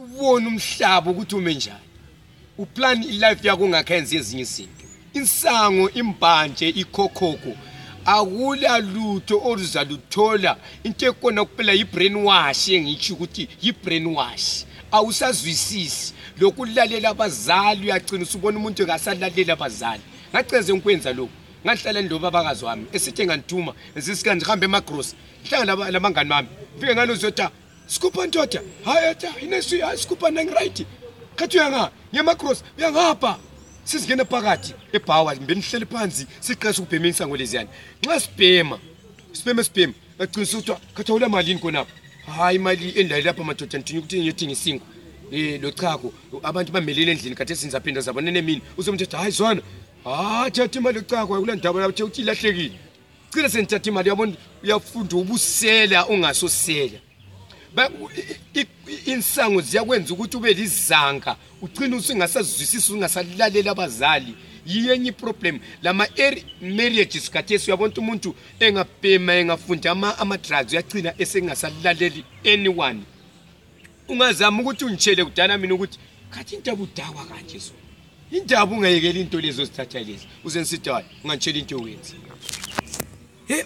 ubone umhlaba ukuthi ume njani uplan ilife yakho ungakhenza ezinye izinto insango imbanje ikhokhoko akula lutho oluzaluthola into ekona kuphela yibrainwash engithi ukuthi yibrainwash awusazwisisi lokulalela abazali uyagcina usubona umuntu engasalalela abazali ngaceze ngikwenza lokho ngahlala ndoba abakazi wami esithi ngantuma esisikanje hambe emagross hlanga labangani bami fike ngalo zotha sikupa ndoda hayatha inesi sikupa nangright khathi uyanga ngemagross uyangapha sizingena phakathi ebhawa mbenihlele phansi siqesha ukubhema insango leziyana nxa sibhema agcina ukuthi khathawula malini konapha hayi imali endala lapha madoda ntinye ukuthi ngiyothi ngisingo lo chako abantu bamelele endlini kade sinzaphinda zabona nemini uzomthetha hayi zwana thatha imali yochako kula ndaba lapho uthi ilahlekile cila senithatha imali yabona uyafunda ubusela ungasosela insango ziyakwenza ukuthi ube lizanga ugcina usingasazwisisi ungasalalela abazali yenye problem lama marriages kathesi uyabona umuntu engabhema engafunda ama drugs uyagcina esengasalaleli anyone ungazama ukuthi ungitshele kudala mina ukuthi kathi into abudakwa kanje so indaba ungayekela into lezo zithatha lezi uze nisithi hayi ungantshela into owenza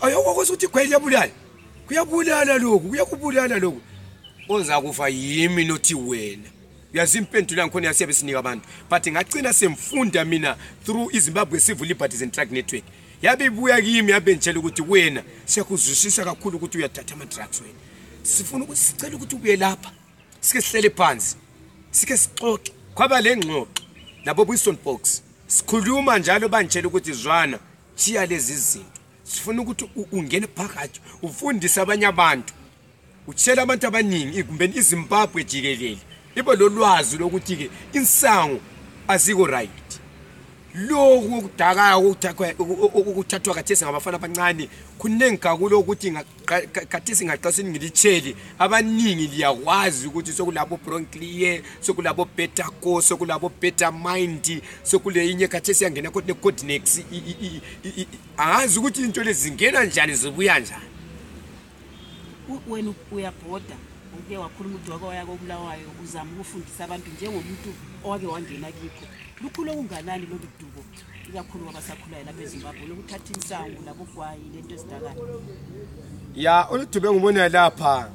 ayokwazi ukuthi gwele kuyabulala lokho kuyakubulala lokho oza kufa yimi nothi wena uyazi impendulo ngikhona yasiyabe sinika abantu but ngacina semfunda mina through iZimbabwe Civil Liberties and Drug Network yabe ibuya kimi yabe ngitshela ukuthi wena siyakuzwisisa kakhulu ukuthi uyathatha ama drugs wena sifuna ukuthi sicela ukuthi ubuye lapha sike sihlele phansi sike sixoxe kwaba lengxoxo nabo Wilson Box sikhuluma njalo bangitshela ukuthi zwana chiya lezi zinto sifuna ukuthi ungene phakathi ufundise abanye abantu utshela abantu abaningi ikumbeni iZimbabwe jikelele ibo lolwazi lokuthi ke insango aziko right lokho okudakayo ukuthathwa kathesi ngabafana abancane kunengi kakhulu ukuthi kathesi ngaqasini ngilitshele abaningi liyakwazi ukuthi sokulabo bronchlie sokulabo beta co sokulabo beta mind sokule inye kathesi yangena kodwa codenex angazi ukuthi into lezi zingena njani zibuya njani wena uyabhoda uke wakhuluma udwaka wayako kubulawayo uzama ukufundisa abantu njengomuntu owake wangena kikho lukhulu okunganani lo dubo ikakhulu abasakhulayo lapha eZimbabwe lokuthatha insangu labo Igwayi lento ezidakala ya oludube ngibona lapha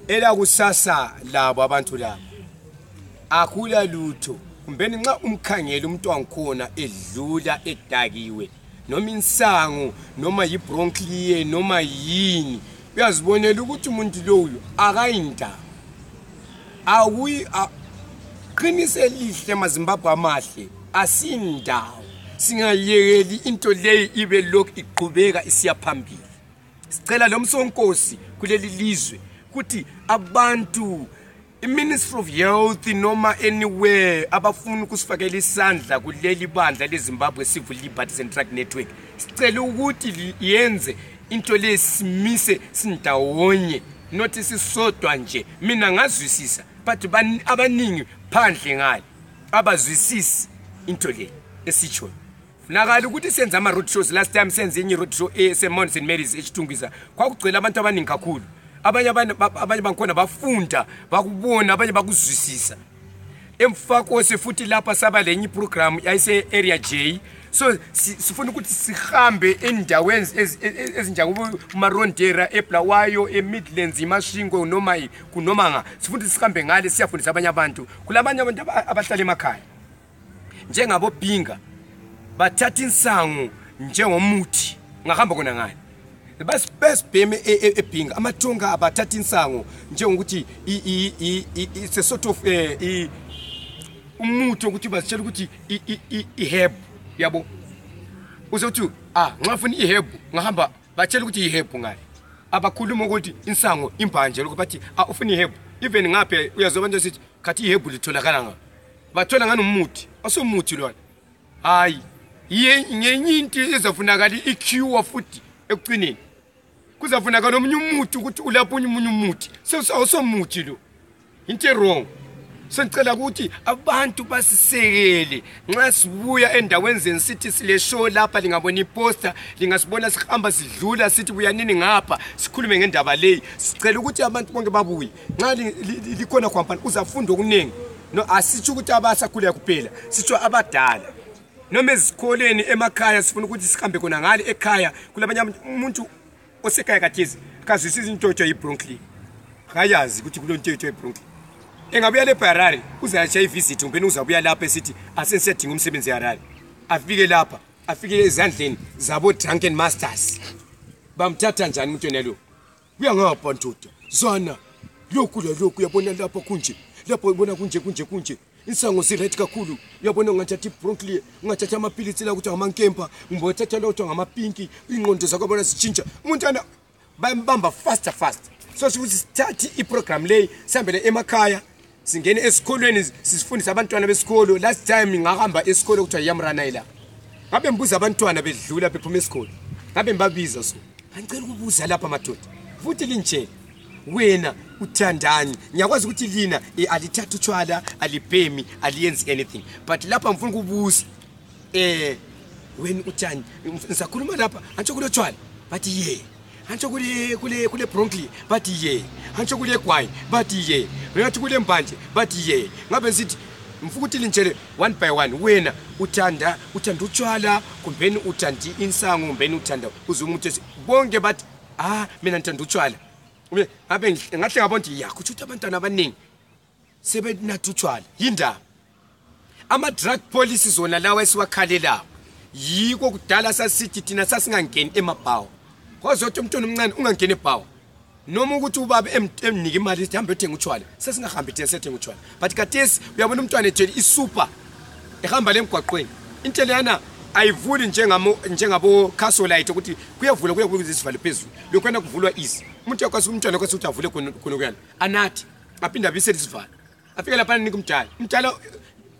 ela kusasa labo abantu labo akhula lutho kumbeni nxa umkhangela umuntu wangikhona edlula edakiwe noma insango noma yibronchlie noma yini uyazibonela ukuthi umuntu loyo akayinda qinise lihle maZimbabwe amahle asindawo singayekeli into leyi ibe lokhu iqhubeka isiya phambili sicela lo msonkosi kuleli lizwe ukuthi abantu iMinistry of Health noma anywhere abafuna ukusifakela isandla kuleli bandla leZimbabwe Civil Liberties and Drug Network sicela ukuthi yenze into lesimise sindawonye nothi sisodwa nje mina ngazwisisa but abaningi phandle ngale abazwisisi into le esicho nakala ukuthi senza ama road shows last time senze enye road show eSemons and Mary's eChitungwiza kwakugcela abantu abaningi kakhulu abanye bankhona bafunda bakubona abanye bakuzwisisa emfako sefuthi lapha saba lenye program yayise area J so sifuna ukuthi sihambe endaweni ezinjengoba uMarondera eBlawayo eMidlands iMashingo noma kunoma sifuna sihambe ngale siyafundisa abanye abantu kulabanye abantu abahlala emakhaya njengabo Bhinga bathatha insango njengomuthi ngahamba kona ngale basibheme eBhinga amathunga abathatha insango njengokuthi it's a sort of umuthi ukuthi basitshela ukuthi iherb yabo uzothi ngafuna iherb ngahamba batshela ukuthi iherb ngale abakhuluma ukuthi insango imbanje lokho bathi ufuna iherb even ngaphe uyazoba nje sithi khathi iherb litholakala nga bathola ngani umuthi asumuthi lona hayi yenye into ezafunakala iCure futhi ekucineni kuzafunakala omunye umuthi ukuthi ulapho omunye umuthi awusomuthi lo into wrong Sengicela ukuthi abantu basisekele nxa sibuya endaweni zensithi sile show lapha lingabona iposter lingasibona sihamba sidlula sithi buyanini ngapha sikhulume ngendaba leyi sicela ukuthi abantu bonke babuye nxa likhona khwampani uzafunda okuningi no asithi ukuthi abasakhula kuphela sitsho abadala noma ezikoleni emakhaya sifuna ukuthi sihambe khona ngale ekhaya kulabanye umuntu osekhaya kathezi kazwisisa into yibronkli akayazi ukuthi kulonto yibronkli engabuya le Harare uzayashaya ivisit umpeni uzabuya lapha esithi asensedinga umsebenzi eHarare afike lapha afike ezandleni zabo drunken masters bamthatha njani umuntu enalo kuya ngapha ntoda zana lokhu uyabona lapha kunje lapho ubona kunje insango si right kakhulu uyabona ungathatha ibronkli ungathatha amapilisi la ukuthi ngamankempa umbothatha lo ukuthi ngamapinki ingqondo zakho bona sitshintsha umuntu ana bambamba fast so sifuthi sithathe iprogram leyi sihambele emakhaya singene esikolweni sisifundisa abantwana besikolo last time ngahamba esikolo kuthiwa yamrana la ngabe mbuza abantwana bedlula bephuma esikolo ngabe mbabiza so angicela ukubuza lapha madoda futhi linjeni wena uthandani ngiyakwazi ukuthi lina alithatha utshwala alibhemi aliyenzi anything but lapha ngifuna ukubuza wena uthani ngisakhuluma lapha antsho kulotshwala but ye antsho kule bronkli but ye antsho kule Igwayi but ye ngathi kule mbanje but ye ngabe sithi mfuna ukuthi linjele one by one wena uthanda utshwala kumbeni uthandi insango kumbeni uthanda uzumuntu bonke bathi mina ngithanda utshwala ngabe ngahle ngabona ukuthi yakho ukuthi abantwana abaningi sebenatha utshwala yindaba ama drug policies zona lawa esiwakhalela yiko kudala sasithi thina sasingangeni emabhawo kwazothi umntwana omncane ungangeni ebhawo noma ukuthi ubaba emnika imali sihambe uthenga utshwala sesingahambi thina sethenga utshwala but kathesi uyabona umntwana ethele isuper ehamba lemgwaqweni inteleyana ayivuli njengabo casolite ukuthi kuyavula kuyizivale phezulu lokhona kuvulwa easy umuntu yakwazi umntwana yakwazi ukuthi avule khona kuyana anathi aphinda abisele isivalo afike lapha nika umdala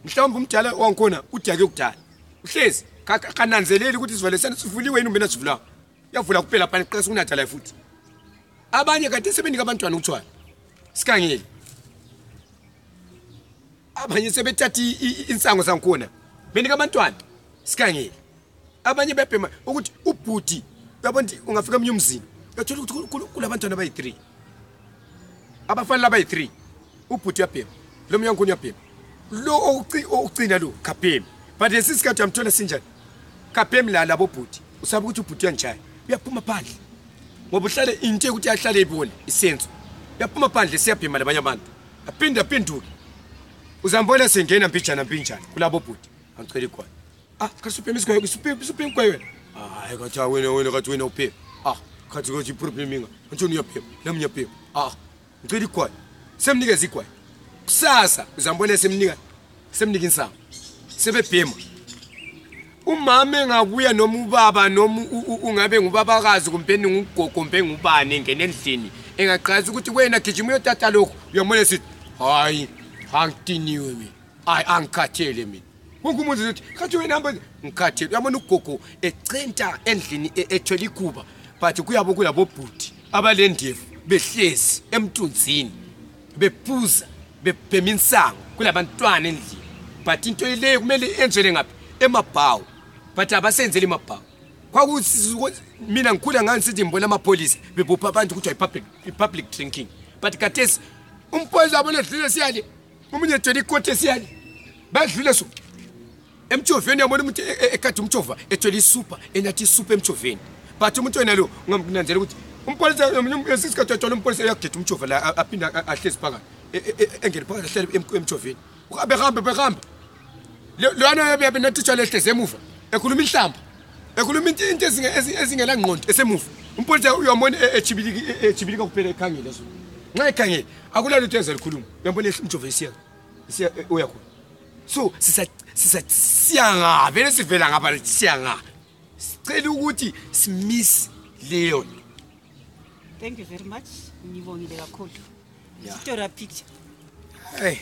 mhlawumbe umdala wangikhona udake ukudala uhlezi kananzeleli ukuthi isivalo sesivuliwe yini umbena sivula yavula kuphela lapha iqesa kunatha la futhi abanye kade sebenika abantwana utshwala sikangeli abanye sebethatha insango sangikhona benika abantwana sikangeli abanye bebhema ukuthi ubhuti uyabona ungafika emnyumzini uyathola ukuthi kulabantwana abayi3 abafana labayi3 ubhuti uyabhema lo mnyango uyabhema lo okucina lo kabhemi but lesisikhathi uyamthola sinjani kabhemi la labo bhuti usabe ukuthi ubhuti uyanjaya uyaphuma phandle ngoba uhlale into ukuthi yahlale ibone isenzo uyaphuma phandle siyabhema labanye abantu aphinduke uzambona sengena mpinjana kulabo bhuti angicela ikhona kasuphe misikho suphe wena hayi kathi wena kathi wena uphepha kathi ukuthi problem inga ntoni uyaphepha nami ngiyaphepha ngicela ikhona semnikeza Igwayi kusasa uzambona semnika insango sebebhema umama engabuya noma ubaba noma ungabe ngubabakazi kumpeni ngugogo kumbe ngubani engene endlini engaqhaza ukuthi wena gijima uyotata lokho uyamona sithi hayi angitiniwe mina angikhathele mina wonke umuntu uthi kathi wena hamba ngikhathele uyabona ugogo ecenta endlini ethwele ikuba but kuyabo kulabo bhuti abalendevu behlezi emthunzini bephuza bebhema insango kulabantwana endlini but into ile kumele enzele ngaphi emabhawo but abasenzele emabhawo kwakuthi mina ngikhula ngani sithi ngibona amapolisi bebopha abantu ukuthi public drinking but kathesi umpolisi abona edlule siyale umunye ethwele ikhothi siyale badlule so emchoveni yabona umuntu ekade umchova ethwele isuper enathi isuper emchoveni but umuntu wena lo ngamnanzela ukuthi umpolisi esisikhathi ethwele umpolisi uyageda umchova la aphinda ahlezi phakathi engene phakathi ahlale emchoveni behamba lwana yabe nathitsha lehleze emuva ekhuluma inhlamba ekhuluma into ezingela ngqondo esemuva umpolisi uyamona echibilika kuphela ekhangela so nxa ekhangela akulalo into enza likhuluma uyambona umchova isiya uyakhona so siyanga vele sivela ngapha siyanga sicela ukuthi simiss leyo. Thank you very much. Ngibongile kakhulu. Story picture. Hey.